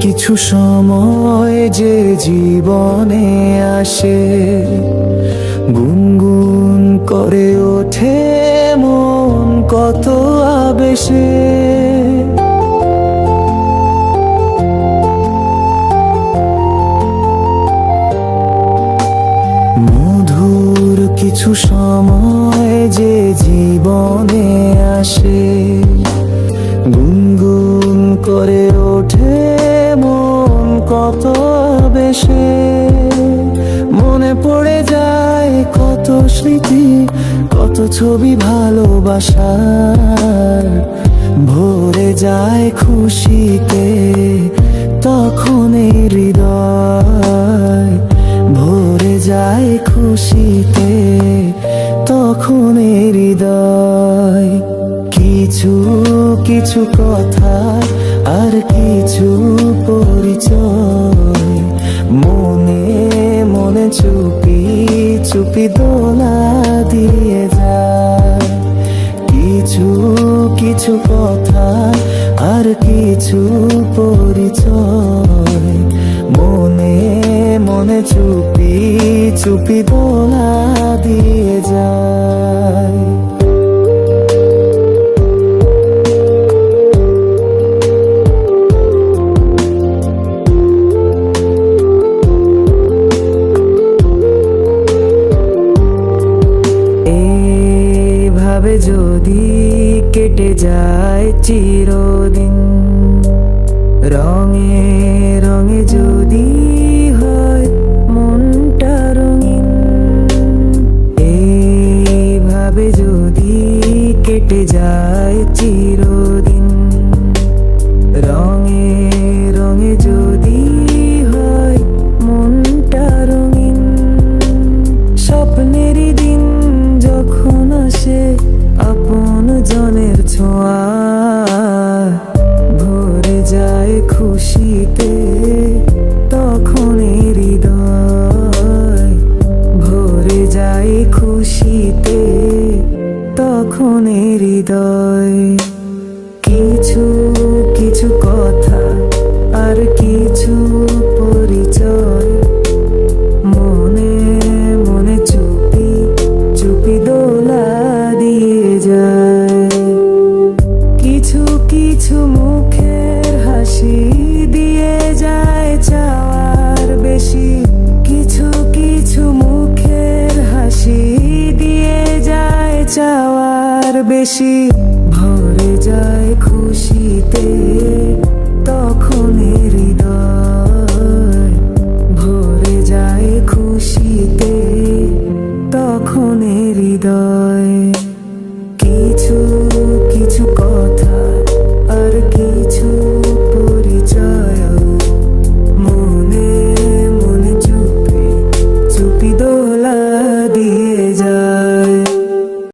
কিছু সময় যে জীবনে আসে, গুনগুন করে ওঠে মন কত আবেশে। মধুর কিছু সময় যে জীবনে আসে, গুনগুন করে ওঠে মন কত বেশে। মনে পড়ে যায় কত স্মৃতি, কত ছবি ভালোবাসার। ভরে যায় খুশিতে তখন এই হৃদয়, ভরে যায় খুশিতে তখন এই হৃদয়। কিছু কিছু কথা আর কিছু পরিচয়, মনে মনে চুপি চুপি দোলা দিয়ে যায়। কিছু কিছু কথা আর কিছু পরিচয়, মনে মনে চুপি চুপি দোলা দিয়ে যায়। এভাবে যদি কেটে যায় চিরদিন, রঙে রঙে যদি হয় মনটা রঙিন। এইভাবে যদি কেটে যায় চিরদিন, রঙে রঙে যদি হয় মনটা রঙিন। স্বপ্নেরই দিন যখন আসে আপন জনের ছোঁয়া, ভরে যায় খুশিতে তখন হৃদয়, ভরে যায় খুশিতে তখন হৃদয়। কিছু কিছু কথা আর কিছু পরিচয়, মনে মনে চুপি চুপি দোলা দিয়ে যায়। কিছু কিছু মুখের হাসি দিয়ে যায় চাওয়ার বেশি, কিছু কিছু মুখের হাসি দিয়ে যায় চাওয়ার বেশি।